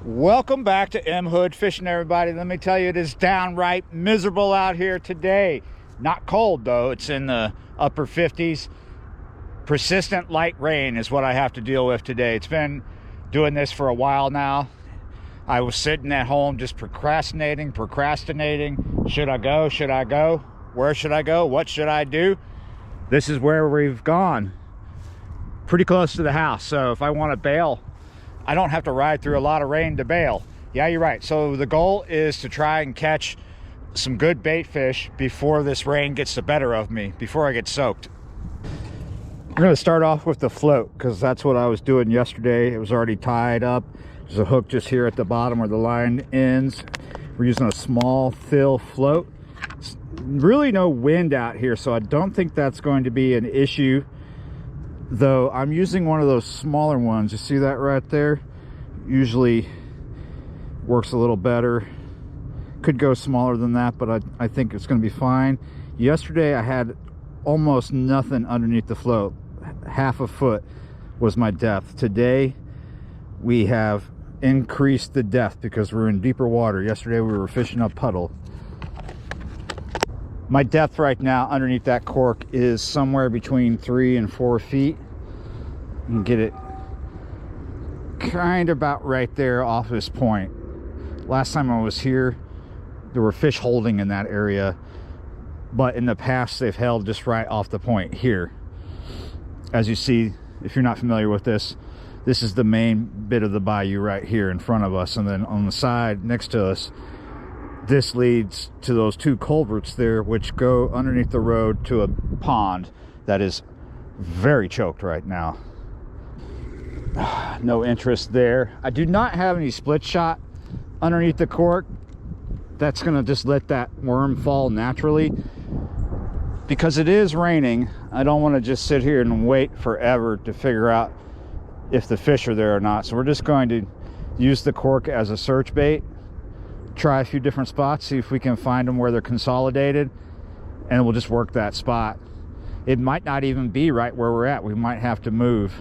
Welcome back to M Hood Fishing, everybody. Let me tell you, it is downright miserable out here today. Not cold though, it's in the upper 50s. Persistent light rain is what I have to deal with today. It's been doing this for a while now. I was sitting at home just procrastinating. Should I go? Should I go? Where should I go? What should I do? This is where we've gone. Pretty close to the house, so if I want to bail, I don't have to ride through a lot of rain to bail. Yeah, you're right. So the goal is to try and catch some good bait fish before this rain gets the better of me, before I get soaked. I'm going to start off with the float because that's what I was doing yesterday. It was already tied up. There's a hook just here at the bottom where the line ends. We're using a small fill float. It's really no wind out here, so I don't think that's going to be an issue. Though I'm using one of those smaller ones. You see that right there? Usually works a little better. Could go smaller than that, but I think it's going to be fine. Yesterday I had almost nothing underneath the float. Half a foot was my depth. Today we have increased the depth because we're in deeper water. Yesterday we were fishing a puddle. My depth right now underneath that cork is somewhere between 3 and 4 feet. You can get it kind of about right there off this point. Last time I was here, there were fish holding in that area, but in the past they've held just right off the point here. As you see, if you're not familiar with this, this is the main bit of the bayou right here in front of us, and then on the side next to us, this leads to those two culverts there, which go underneath the road to a pond that is very choked right now. No interest there. I do not have any split shot underneath the cork. That's gonna just let that worm fall naturally. Because it is raining, I don't want to just sit here and wait forever to figure out if the fish are there or not. So we're just going to use the cork as a search bait. Try a few different spots, see if we can find them where they're consolidated, and we'll just work that spot. It might not even be right where we're at. We might have to move.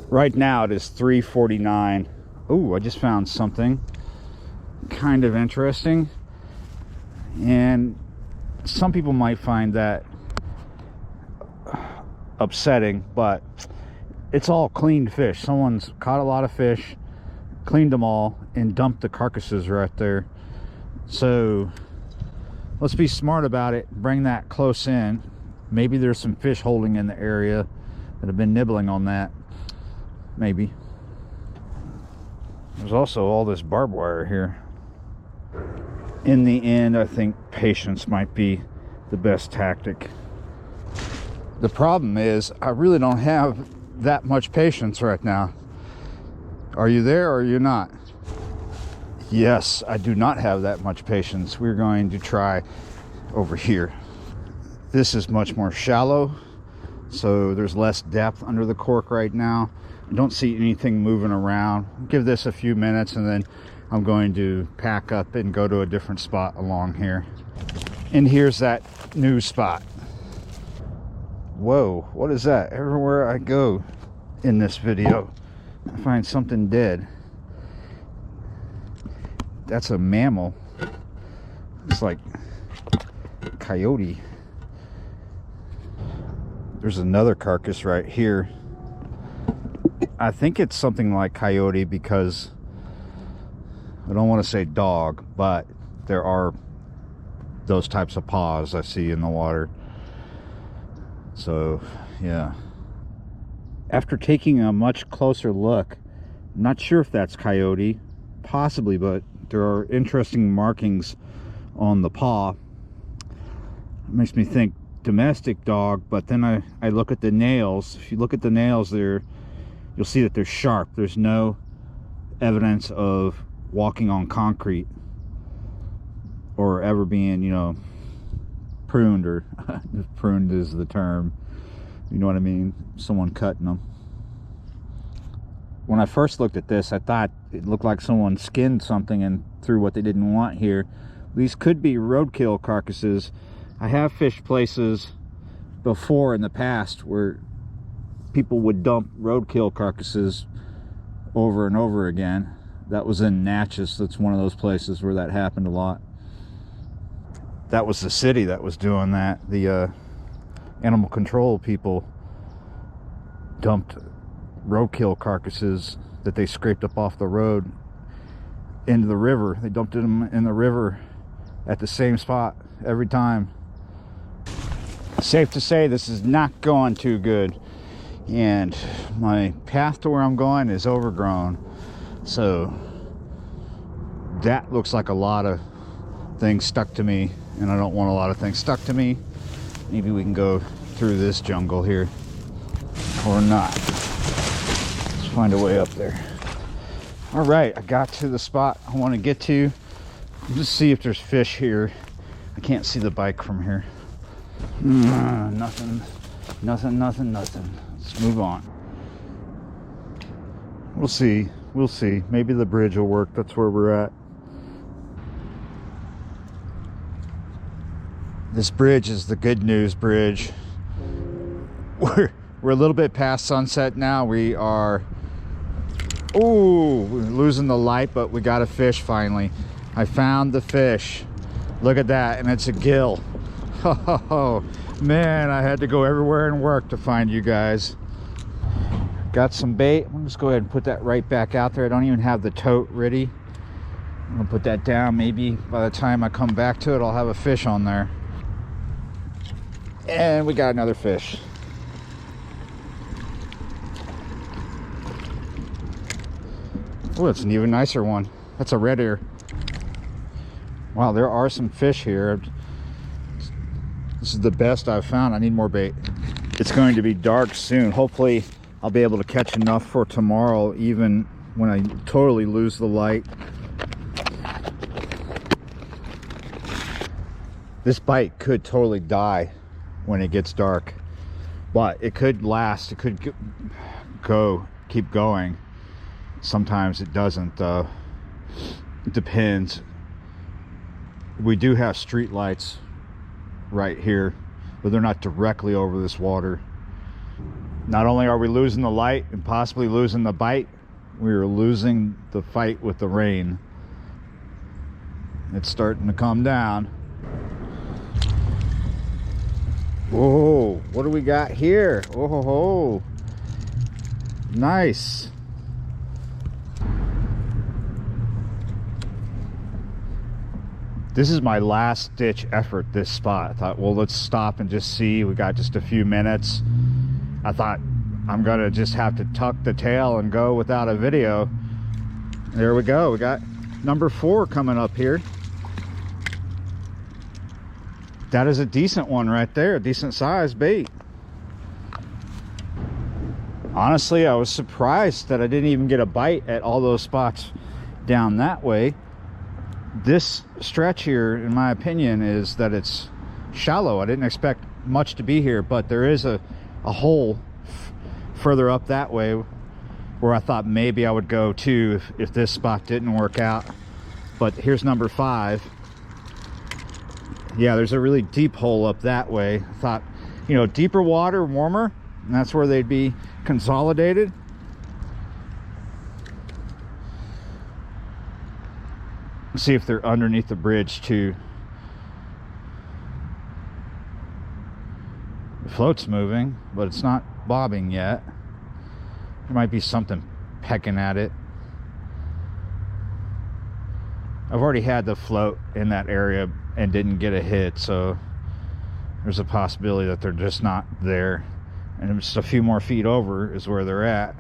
Right now it is 3:49. Oh, I just found something kind of interesting, and some people might find that upsetting, but it's all cleaned fish. Someone's caught a lot of fish, cleaned them all, and dumped the carcasses right there. So let's be smart about it, bring that close in. Maybe there's some fish holding in the area that have been nibbling on that. Maybe there's also all this barbed wire here. In the end, I think patience might be the best tactic. The problem is I really don't have that much patience right now. Are you there or are you not? Yes, I do not have that much patience. We're going to try over here. This is much more shallow, so there's less depth under the cork right now. I don't see anything moving around. Give this a few minutes and then I'm going to pack up and go to a different spot along here. And here's that new spot. Whoa, what is that? Everywhere I go in this video, I find something dead. That's a mammal. It's like coyote. There's another carcass right here. I think it's something like coyote because I don't want to say dog, but there are those types of paws I see in the water. So yeah, after taking a much closer look, I'm not sure if that's coyote, possibly, but there are interesting markings on the paw. It makes me think domestic dog, but then I look at the nails. If you look at the nails there, you'll see that they're sharp. There's no evidence of walking on concrete or ever being, you know, pruned, or pruned is the term, you know what I mean, someone cutting them. When I first looked at this, I thought it looked like someone skinned something and threw what they didn't want here. These could be roadkill carcasses. I have fished places before in the past where people would dump roadkill carcasses over and over again. That was in Natchez. That's one of those places where that happened a lot. That was the city that was doing that. The animal control people dumped roadkill carcasses that they scraped up off the road into the river. They dumped them in the river at the same spot every time. Safe to say this is not going too good, and my path to where I'm going is overgrown, so that looks like a lot of things stuck to me, and I don't want a lot of things stuck to me. Maybe we can go through this jungle here, or not. Let's find a way up there. All right, I got to the spot I want to get to. Just see if there's fish here. I can't see the bike from here. Nothing. Let's move on. We'll see. Maybe the bridge will work. That's where we're at. This bridge is the good news bridge. We're a little bit past sunset now. We are, we're losing the light, but we got a fish finally. I found the fish. Look at that, and it's a gill. Oh man, I had to go everywhere and work to find you guys. Got some bait. I'm just go ahead and put that right back out there. I don't even have the tote ready. I'm gonna put that down. Maybe by the time I come back to it, I'll have a fish on there. And we got another fish. Oh, it's an even nicer one. That's a red ear. Wow, there are some fish here. This is the best I've found. I need more bait. It's going to be dark soon. Hopefully I'll be able to catch enough for tomorrow, even when I totally lose the light. This bite could totally die when it gets dark, but it could last. It could keep going. Sometimes it doesn't. It depends. We do have street lights right here, but they're not directly over this water. Not only are we losing the light and possibly losing the bite, we are losing the fight with the rain. It's starting to come down. Whoa, what do we got here? Oh, nice. This is my last ditch effort, this spot. I thought, well, let's stop and just see. We got just a few minutes. I thought I'm gonna just have to tuck the tail and go without a video. There we go. We got number 4 coming up here. That is a decent one right there, a decent size bait. Honestly, I was surprised that I didn't even get a bite at all those spots down that way. This stretch here, in my opinion, is that it's shallow. I didn't expect much to be here, but there is a hole further up that way where I thought maybe I would go too if this spot didn't work out. But here's number 5. Yeah, there's a really deep hole up that way. I thought, you know, deeper water, warmer, and that's where they'd be consolidated. Let's see if they're underneath the bridge too. The float's moving, but it's not bobbing yet. There might be something pecking at it. I've already had the float in that area and didn't get a hit, so there's a possibility that they're just not there. And just a few more feet over is where they're at.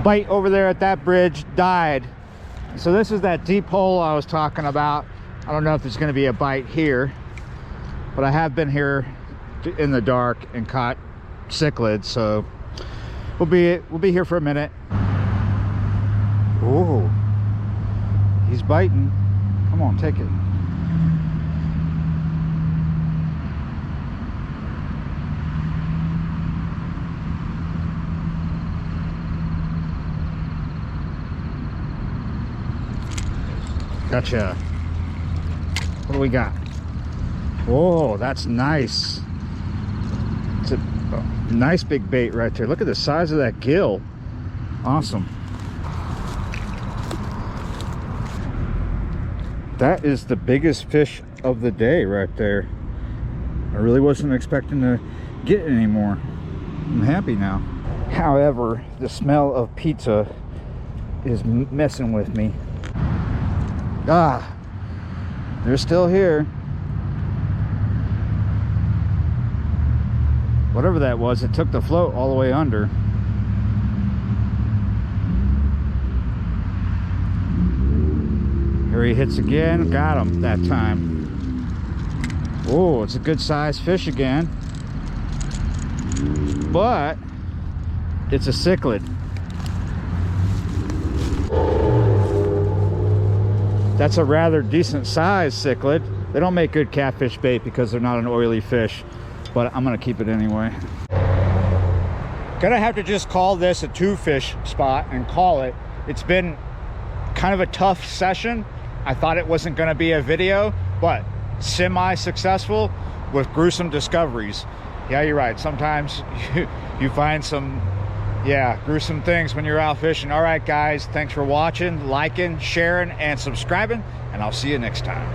Bite over there at that bridge died. So this is that deep hole I was talking about. I don't know if there's going to be a bite here, but I have been here in the dark and caught cichlids, so we'll be here for a minute. Oh, he's biting. Come on, take it. Gotcha. What do we got? Oh, that's nice. It's a nice big bait right there. Look at the size of that gill. Awesome. That is the biggest fish of the day right there. I really wasn't expecting to get any more. I'm happy now. However, the smell of pizza is messing with me. Ah, they're still here. Whatever that was, it took the float all the way under. Here he hits again. Got him that time. Oh, it's a good sized fish again. But it's a cichlid. That's a rather decent sized cichlid. They don't make good catfish bait because they're not an oily fish, but I'm gonna keep it anyway. Gonna have to just call this a 2-fish spot and call it. It's been kind of a tough session. I thought it wasn't gonna be a video, but semi-successful with gruesome discoveries. Yeah, you're right. Sometimes you find some, gruesome things when you're out fishing. All right, guys, thanks for watching, liking, sharing, and subscribing, and I'll see you next time.